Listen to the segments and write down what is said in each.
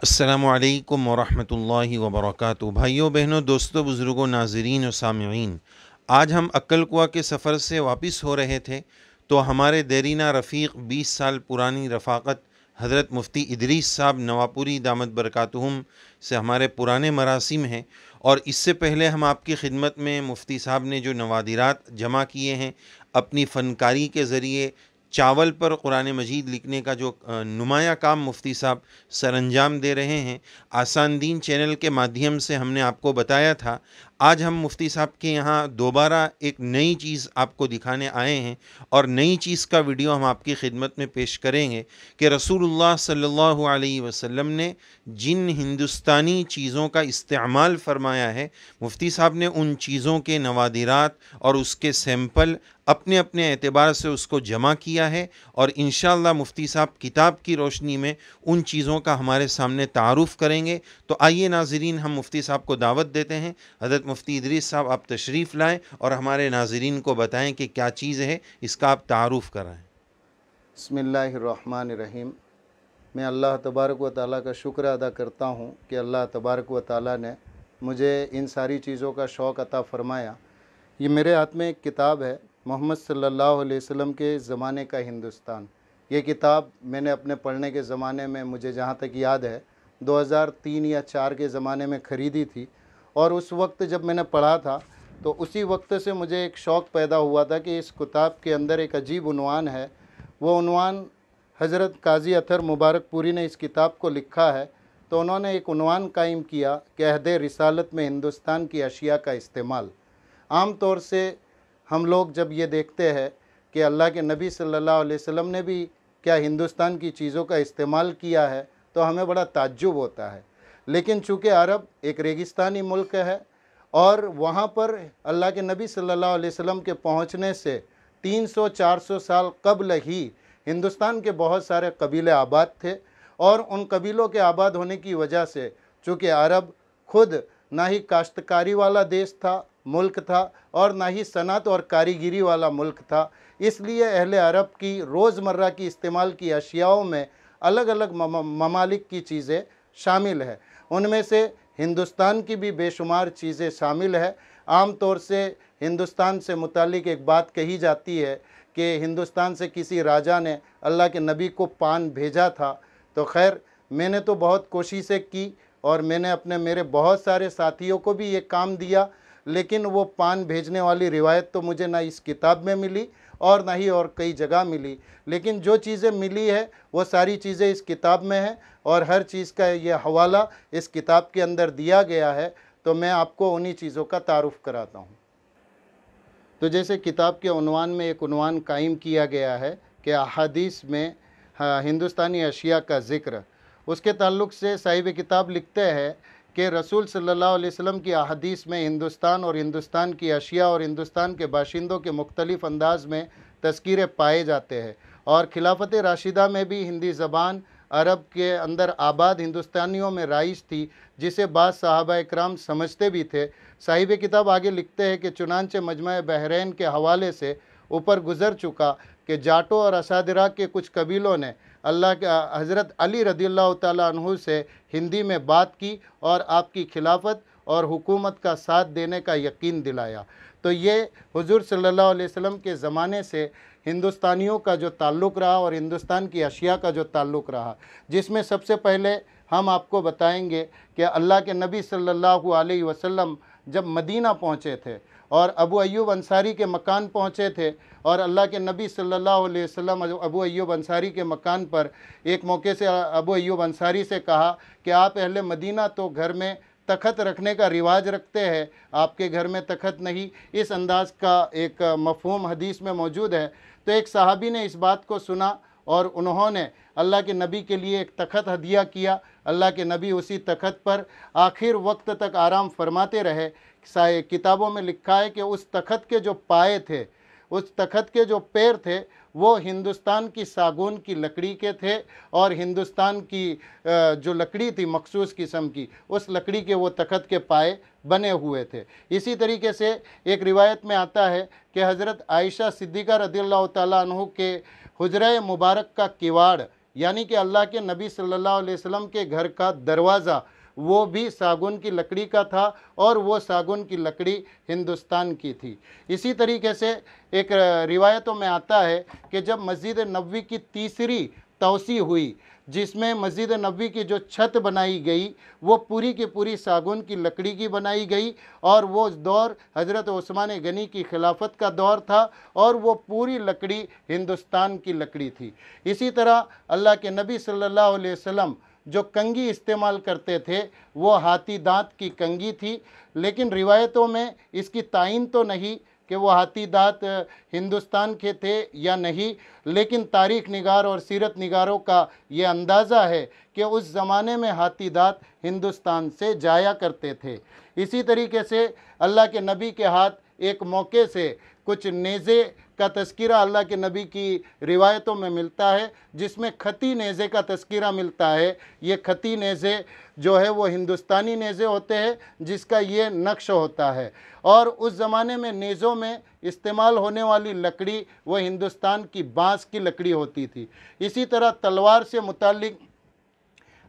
अस्सलामुअलैकुम वरहमतुल्लाहि वबरकातुहू। भाइयों बहनों, दोस्तों, बुज़ुर्गों, नाज़रीन और सामिईन, आज हम अक्कलकुआ के सफ़र से वापस हो रहे थे तो हमारे देरीना रफ़ीक 20 साल पुरानी रफ़ाक़त हज़रत मुफ्ती इदरीस साहब नवापुरी दामत बरकातुहुम से हमारे पुराने मरासिम हैं। और इससे पहले हम आपकी खिदमत में मुफ्ती साहब ने जो नवादिरात जमा किए हैं अपनी फ़नकारी के ज़रिए, चावल पर कुरान मजीद लिखने का जो नुमाया काम मुफ्ती साहब सर अंजाम दे रहे हैं, आसान दीन चैनल के माध्यम से हमने आपको बताया था। आज हम मुफ्ती साहब के यहाँ दोबारा एक नई चीज़ आपको दिखाने आए हैं और नई चीज़ का वीडियो हम आपकी खिदमत में पेश करेंगे कि रसूलुल्लाह सल्लल्लाहु अलैहि वसल्लम ने जिन हिंदुस्तानी चीज़ों का इस्तेमाल फरमाया है, मुफ्ती साहब ने उन चीज़ों के नवादिरात और उसके सैंपल अपने अपने एतबार से उसको जमा किया है और इंशाअल्लाह मुफ्ती साहब किताब की रोशनी में उन चीज़ों का हमारे सामने तारुफ़ करेंगे। तो आइए नाज़रीन, हम मुफ्ती साहब को दावत देते हैं। हज़रत मुफ्ती इदरीस साहब, आप तशरीफ़ लाएँ और हमारे नाज़रीन को बताएँ कि क्या चीज़ है, इसका आप तारुफ़ कराएँ। बिस्मिल्लाहिर्रहमानिर्रहीम। मैं अल्लाह तबारक व तआला का शुक्र अदा करता हूँ कि अल्लाह तबारक व तआला ने मुझे इन सारी चीज़ों का शौक़ अता फ़रमाया। ये मेरे हाथ में एक किताब है, मोहम्मद सल्लल्लाहु अलैहि वसल्लम के ज़माने का हिंदुस्तान। ये किताब मैंने अपने पढ़ने के ज़माने में, मुझे जहाँ तक याद है, 2003 या 4 के ज़माने में ख़रीदी थी। और उस वक्त जब मैंने पढ़ा था तो उसी वक्त से मुझे एक शौक़ पैदा हुआ था कि इस किताब के अंदर एक अजीब उन्वान है। वो उन्वान हज़रत काज़ी अतर मुबारकपुरी ने इस किताब को लिखा है। तो उन्होंने एक उन्वान कायम किया कि अहद रिसालत में हिंदुस्तान की अशिया का इस्तेमाल। आम तौर से हम लोग जब ये देखते हैं कि अल्लाह के नबी सल्लल्लाहु अलैहि वसल्लम ने भी क्या हिंदुस्तान की चीज़ों का इस्तेमाल किया है, तो हमें बड़ा ताज्जुब होता है। लेकिन चूँकि अरब एक रेगिस्तानी मुल्क है और वहाँ पर अल्लाह के नबी सल्लल्लाहु अलैहि वसल्लम के पहुँचने से 300-400 साल कबल ही हिंदुस्तान के बहुत सारे कबीले आबाद थे। और उन कबीलों के आबाद होने की वजह से चूँकि अरब खुद ना ही काश्तकारी वाला देश था, मुल्क था, और ना ही सनत और कारीगिरी वाला मुल्क था, इसलिए अहले अरब की रोज़मर्रा की इस्तेमाल की अशियाओं में अलग अलग ममालिक की चीज़ें शामिल है। उनमें से हिंदुस्तान की भी बेशुमार चीज़ें शामिल है। आम तौर से हिंदुस्तान से मुतालिक एक बात कही जाती है कि हिंदुस्तान से किसी राजा ने अल्लाह के नबी को पान भेजा था। तो खैर, मैंने तो बहुत कोशिशें की और मैंने मेरे बहुत सारे साथियों को भी ये काम दिया, लेकिन वो पान भेजने वाली रिवायत तो मुझे ना इस किताब में मिली और ना ही और कई जगह मिली। लेकिन जो चीज़ें मिली है वो सारी चीज़ें इस किताब में हैं और हर चीज़ का ये हवाला इस किताब के अंदर दिया गया है। तो मैं आपको उन्हीं चीज़ों का तारुफ़ कराता हूँ। तो जैसे किताब के उन्वान में एक उन्वान कायम किया गया है कि अहादीस में हिंदुस्तानी अशिया का ज़िक्र, उसके ताल्लुक़ से साहिब किताब लिखते हैं कि रसूल सल्लल्लाहु अलैहि वसल्लम की अहादीस में हिंदुस्तान और हिंदुस्तान की अशिया और हिंदुस्तान के बाशिंदों के मुख्तलिफ़ अंदाज़ में तज़किरे पाए जाते हैं। और खिलाफत राशिदा में भी हिंदी ज़बान अरब के अंदर आबाद हिंदुस्तानियों में राइज थी, जिसे बाद सहाबा इकराम समझते भी थे। साहिब किताब आगे लिखते हैं कि चुनांचे मजमा बहरैन के हवाले से ऊपर गुज़र चुका कि जाटो और असादिरा के कुछ कबीलों ने अल्लाह के हज़रत अली रज़ियल्लाहु ताला अन्हु से हिंदी में बात की और आपकी खिलाफत और हुकूमत का साथ देने का यकीन दिलाया। तो ये हुज़ूर सल्लल्लाहु अलैहि वसल्लम के ज़माने से हिंदुस्तानियों का जो ताल्लुक़ रहा और हिंदुस्तान की अशिया का जो ताल्लुक़ रहा, जिसमें सबसे पहले हम आपको बताएंगे कि अल्लाह के नबी सल्लल्लाहु अलैहि वसल्लम जब मदीना पहुँचे थे और अबू अय्यूब अंसारी के मकान पहुँचे थे, और अल्लाह के नबी सल्लल्लाहु अलैहि वसल्लम अबू अय्यूब अंसारी के मकान पर एक मौके से अबू अय्यूब अंसारी से कहा कि आप अहले मदीना तो घर में तख़त रखने का रिवाज रखते हैं, आपके घर में तख़त नहीं, इस अंदाज़ का एक मफ़हूम हदीस में मौजूद है। तो एक सहाबी ने इस बात को सुना और उन्होंने अल्लाह के नबी के लिए एक तख़त हदिया किया। अल्लाह के नबी उसी तख़त पर आखिर वक्त तक आराम फरमाते रहे। किताबों में लिखा है कि उस तख़त के जो पाए थे, उस तख़त के जो पैर थे, वो हिंदुस्तान की सागौन की लकड़ी के थे और हिंदुस्तान की जो लकड़ी थी मखसूस किस्म की, उस लकड़ी के वो तख़त के पाए बने हुए थे। इसी तरीके से एक रिवायत में आता है कि हज़रत आयशा सिद्दीक़ा रज़ियल्लाहु ताला अन्हु के हुजरा मुबारक का किवाड़ यानी कि अल्लाह के नबी सल्लल्लाहु अलैहि वसल्लम के घर का दरवाज़ा वो भी सागुन की लकड़ी का था और वो सागुन की लकड़ी हिंदुस्तान की थी। इसी तरीके से एक रिवायतों में आता है कि जब मस्जिद नबवी की तीसरी तोसी हुई, जिसमें मस्जिद नबवी की जो छत बनाई गई वो पूरी की पूरी सागुन की लकड़ी की बनाई गई, और वो दौर हज़रत उस्मान गनी की खिलाफत का दौर था और वो पूरी लकड़ी हिंदुस्तान की लकड़ी थी। इसी तरह अल्लाह के नबी सल्लल्लाहु अलैहि वसल्लम जो कंगी इस्तेमाल करते थे वो हाथी दांत की कंगी थी, लेकिन रिवायतों में इसकी तायीन तो नहीं कि वो हाथी दांत हिंदुस्तान के थे या नहीं, लेकिन तारीख़ निगार और सीरत निगारों का ये अंदाज़ा है कि उस ज़माने में हाथी दांत हिंदुस्तान से जाया करते थे। इसी तरीके से अल्लाह के नबी के हाथ एक मौके से कुछ नेज़े का तस्कीरा अल्लाह के नबी की रिवायतों में मिलता है, जिसमें खती नेज़े का तस्कीरा मिलता है। ये खती नेज़े जो है वो हिंदुस्तानी नेज़े होते हैं जिसका ये नक्श होता है, और उस ज़माने में नेज़ों में इस्तेमाल होने वाली लकड़ी वो हिंदुस्तान की बाँस की लकड़ी होती थी। इसी तरह तलवार से मुताल्लिक़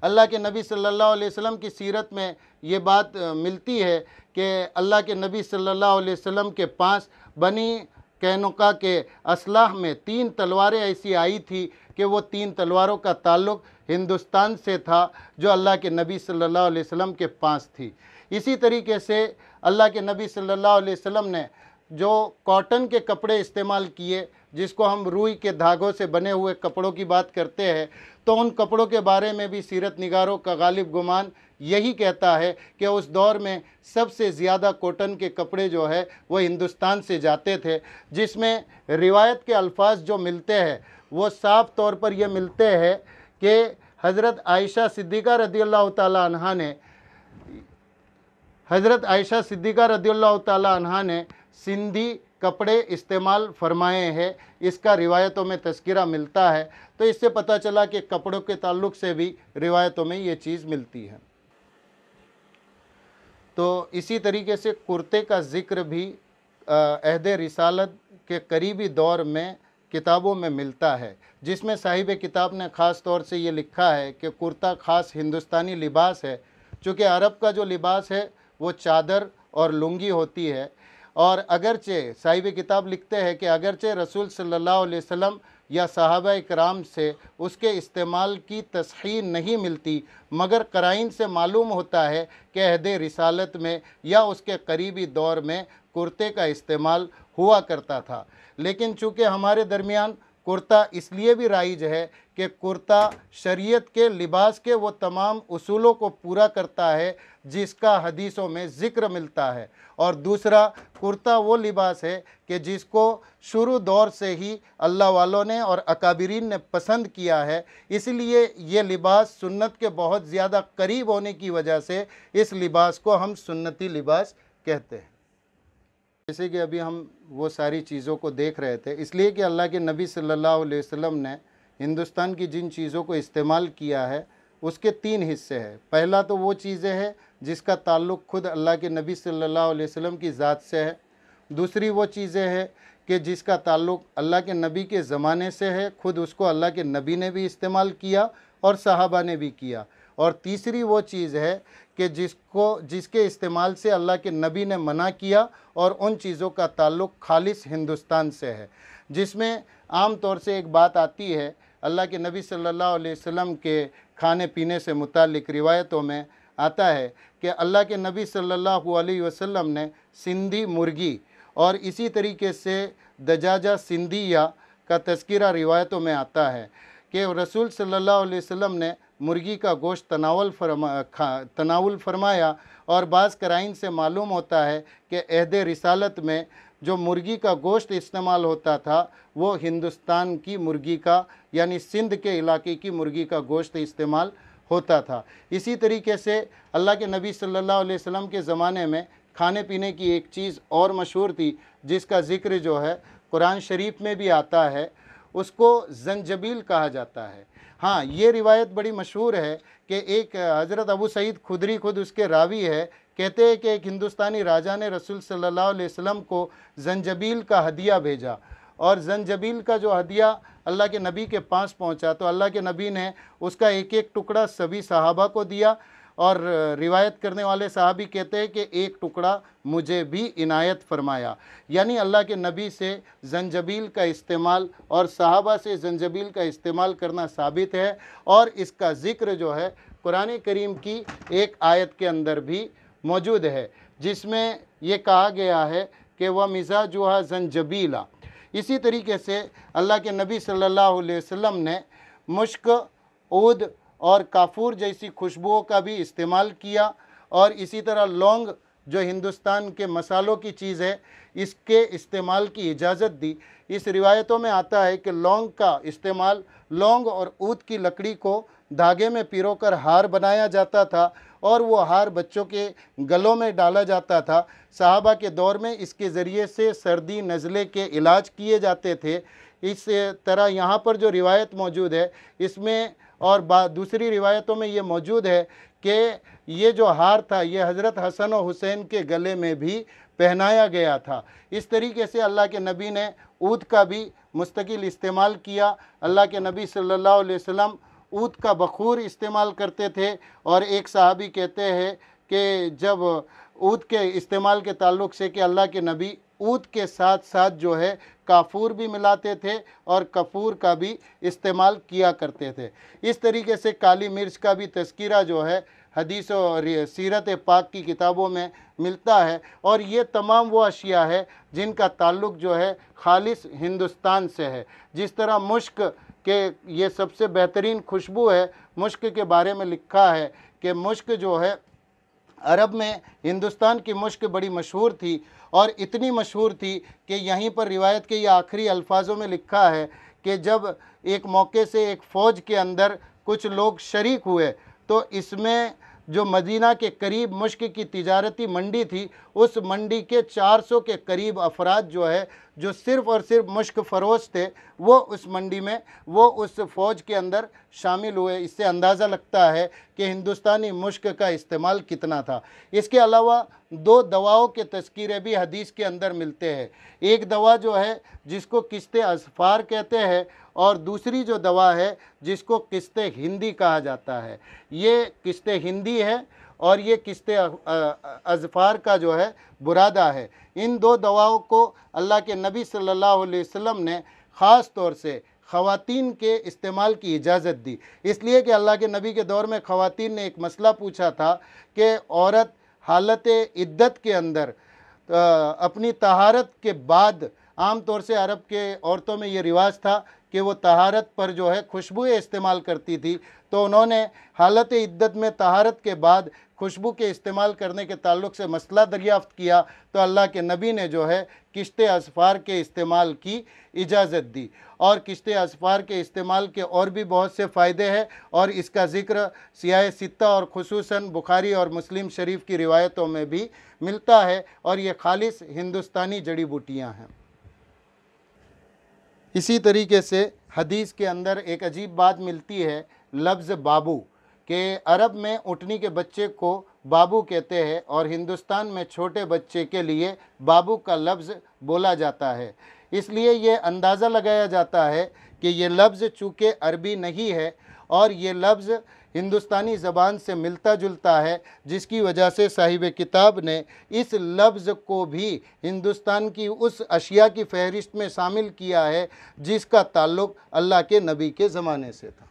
अल्लाह के नबी सल्लल्लाहु अलैहि वसल्लम की सीरत में ये बात मिलती है कि अल्लाह के नबी सल्लल्लाहु अलैहि वसल्लम के पास बनी कैनुका के असलाह में 3 तलवारें ऐसी आई थी कि वो 3 तलवारों का ताल्लुक़ हिंदुस्तान से था जो अल्लाह के नबी सल्लल्लाहु अलैहि वसल्लम के पास थी। इसी तरीके से अल्लाह के नबी सल्लल्लाहु अलैहि वसल्लम ने जो कॉटन के कपड़े इस्तेमाल किए, जिसको हम रुई के धागों से बने हुए कपड़ों की बात करते हैं, तो उन कपड़ों के बारे में भी सीरत निगारों का गालिब गुमान यही कहता है कि उस दौर में सबसे ज़्यादा कॉटन के कपड़े जो है वो हिंदुस्तान से जाते थे, जिसमें रिवायत के अल्फाज जो मिलते हैं वो साफ़ तौर पर ये मिलते हैं कि हज़रत आयशा सिद्दीक़ा रज़ियल्लाहु ताला अन्हा ने सिंधी कपड़े इस्तेमाल फरमाए हैं, इसका रिवायतों में तज़किरा मिलता है। तो इससे पता चला कि कपड़ों के ताल्लुक़ से भी रिवायतों में ये चीज़ मिलती है। तो इसी तरीके से कुर्ते का ज़िक्र भी अहद रिसालत के करीबी दौर में किताबों में मिलता है, जिसमें साहिब किताब ने ख़ास तौर से ये लिखा है कि कुर्ता ख़ास हिंदुस्तानी लिबास है। चूँकि अरब का जो लिबास है वो चादर और लुंगी होती है, और अगरचे साहिब किताब लिखते हैं कि अगरचे रसूल सल्लल्लाहु अलैहि वसल्लम या सहाबा इकराम से उसके इस्तेमाल की तस्हीह नहीं मिलती, मगर क़राइन से मालूम होता है कि अहद रिसालत में या उसके करीबी दौर में कुर्ते का इस्तेमाल हुआ करता था। लेकिन चूँकि हमारे दरमियान कुर्ता इसलिए भी राइज है कि कुर्ता शरीयत के लिबास के वो तमाम उसूलों को पूरा करता है जिसका हदीसों में ज़िक्र मिलता है, और दूसरा कुर्ता वो लिबास है कि जिसको शुरू दौर से ही अल्लाह वालों ने और अकाबिरीन ने पसंद किया है, इसलिए ये लिबास सुन्नत के बहुत ज़्यादा करीब होने की वजह से इस लिबास को हम सुन्नती लिबास कहते हैं। जैसे कि अभी हम वो सारी चीज़ों को देख रहे थे, इसलिए कि अल्लाह के नबी सल्लल्लाहु अलैहि वसल्लम ने हिंदुस्तान की जिन चीज़ों को इस्तेमाल किया है उसके 3 हिस्से हैं। पहला तो वो चीज़ें हैं जिसका ताल्लुक़ खुद अल्लाह के नबी सल्लल्लाहु अलैहि वसल्लम की ज़ात से है। दूसरी वो चीज़ें हैं कि जिसका ताल्लुक़ अल्लाह के नबी के ज़माने से है, खुद उसको अल्लाह के नबी ने भी इस्तेमाल किया और सहाबा ने भी किया। और तीसरी वो चीज़ है कि जिसके इस्तेमाल से अल्लाह के नबी ने मना किया और उन चीज़ों का ताल्लुक़ खालिस हिंदुस्तान से है, जिसमें आम तौर से एक बात आती है अल्लाह के नबी सल्लल्लाहु अलैहि वसल्लम के खाने पीने से मुतालिक रिवायतों में आता है कि अल्लाह के नबी सल्लल्लाहु अलैहि वसल्लम ने सिंधी मुर्गी और इसी तरीके से दजाजा सिंधिया का तज़किरा रिवायतों में आता है कि रसूल सल्लल्लाहु अलैहि वसल्लम ने मुर्गी का गोश्त तनावुल फरमाया, और बाज़ कराइन से मालूम होता है कि अहद रिसालत में जो मुर्गी का गोश्त इस्तेमाल होता था वो हिंदुस्तान की मुर्गी का यानी सिंध के इलाके की मुर्गी का गोश्त इस्तेमाल होता था। इसी तरीके से अल्लाह के नबी सल्लल्लाहु अलैहि वसल्लम के ज़माने में खाने पीने की एक चीज़ और मशहूर थी जिसका ज़िक्र जो है कुरान शरीफ में भी आता है, उसको जंजबील कहा जाता है। हाँ, ये रिवायत बड़ी मशहूर है कि एक हज़रत अबू सईद खुदरी खुद उसके रावी है, कहते हैं कि एक हिंदुस्तानी राजा ने रसूल सल्लल्लाहु अलैहि वसल्लम को जंजबील का हदिया भेजा, और जंजबील का जो हदिया अल्लाह के नबी के पास पहुंचा तो अल्लाह के नबी ने उसका एक एक टुकड़ा सभी सहाबा को दिया, और रिवायत करने वाले साहबी कहते हैं कि एक टुकड़ा मुझे भी इनायत फरमाया। यानी अल्लाह के नबी से जंजबील का इस्तेमाल और सहाबा से जंजबील का इस्तेमाल करना साबित है, और इसका ज़िक्र जो है कुरान करीम की एक आयत के अंदर भी मौजूद है, जिसमें ये कहा गया है कि वह मिज़ाजुहा जंजबीला। इसी तरीके से अल्लाह के नबी सल्लल्लाहु अलैहि वसल्लम ने मुश्क, ऊद और काफूर जैसी खुशबुओं का भी इस्तेमाल किया, और इसी तरह लौंग जो हिंदुस्तान के मसालों की चीज़ है, इसके इस्तेमाल की इजाज़त दी। इस रिवायतों में आता है कि लौंग का इस्तेमाल, लौंग और ऊद की लकड़ी को धागे में पिरोकर हार बनाया जाता था, और वो हार बच्चों के गलों में डाला जाता था। सहाबा के दौर में इसके ज़रिए से सर्दी नज़ले के इलाज किए जाते थे। इस तरह यहाँ पर जो रिवायत मौजूद है इसमें, और दूसरी रिवायतों में ये मौजूद है कि ये जो हार था ये हज़रत हसन और हुसैन के गले में भी पहनाया गया था। इस तरीके से अल्लाह के नबी ने ऊद का भी मुस्तकिल इस्तेमाल किया। अल्लाह के नबी सल्लल्लाहु अलैहि वसल्लम ऊद का बखूर इस्तेमाल करते थे, और एक सहाबी कहते हैं कि जब ऊद के इस्तेमाल के ताल्लुक़ से कि अल्लाह के नबी ऊद के साथ साथ जो है काफूर भी मिलाते थे और कपूर का भी इस्तेमाल किया करते थे। इस तरीके से काली मिर्च का भी तज़किरा जो है हदीस और सीरत पाक की किताबों में मिलता है, और ये तमाम वो अशिया है जिनका ताल्लुक़ जो है खालिस हिंदुस्तान से है। जिस तरह मुश्क के ये सबसे बेहतरीन खुशबू है, मुश्क के बारे में लिखा है कि मुश्क जो है अरब में हिंदुस्तान की मुश्क बड़ी मशहूर थी, और इतनी मशहूर थी कि यहीं पर रिवायत के ये आखिरी अल्फाजों में लिखा है कि जब एक मौके से एक फ़ौज के अंदर कुछ लोग शरीक हुए तो इसमें जो मदीना के करीब मुश्क की तिजारती मंडी थी, उस मंडी के 400 के करीब अफराद जो है जो सिर्फ़ और सिर्फ मुश्क फ़रोश थे, वो उस मंडी में वो उस फ़ौज के अंदर शामिल हुए। इससे अंदाज़ा लगता है कि हिंदुस्तानी मुश्क का इस्तेमाल कितना था। इसके अलावा दो दवाओं के तज़किरे भी हदीस के अंदर मिलते हैं। एक दवा जो है जिसको किस्ते असफ़ार कहते हैं, और दूसरी जो दवा है जिसको किस्ते हिंदी कहा जाता है। ये किस्ते हिंदी है और ये किस्ते अज़फ़ार का जो है बुरादा है। इन दो दवाओं को अल्लाह के नबी सल्लल्लाहु अलैहि वसल्लम ने ख़ास तौर से ख़वातीन के इस्तेमाल की इजाज़त दी, इसलिए कि अल्लाह के नबी के दौर में ख़वातीन ने एक मसला पूछा था कि औरत हालत इद्दत के अंदर अपनी तहारत के बाद, आम तौर से अरब के औरतों में ये रिवाज था कि वो तहारत पर जो है खुशबुएँ इस्तेमाल करती थी, तो उन्होंने हालत इद्दत में तहारत के बाद खुशबू के इस्तेमाल करने के ताल्लुक़ से मसला दरियाफ़्त किया, तो अल्लाह के नबी ने जो है किश्ते असफ़ार के इस्तेमाल की इजाज़त दी। और किश्ते असफ़ार के इस्तेमाल के और भी बहुत से फ़ायदे हैं, और इसका ज़िक्र सियाह सित्ता और ख़ुसूसन बुखारी और मुस्लिम शरीफ की रिवायतों में भी मिलता है, और ये खालिस हिंदुस्तानी जड़ी बूटियाँ हैं। इसी तरीके से हदीस के अंदर एक अजीब बात मिलती है, लफ्ज़ बाबू, कि अरब में ऊँटनी के बच्चे को बाबू कहते हैं, और हिंदुस्तान में छोटे बच्चे के लिए बाबू का लफ्ज़ बोला जाता है। इसलिए ये अंदाज़ा लगाया जाता है कि ये लफ्ज़ चूँकि अरबी नहीं है और ये लफ्ज़ हिंदुस्तानी ज़बान से मिलता जुलता है, जिसकी वजह से साहिब किताब ने इस लफ्ज़ को भी हिंदुस्तान की उस अशिया की फ़हरिस्त में शामिल किया है जिसका ताल्लुक़ अल्लाह के नबी के ज़माने से था।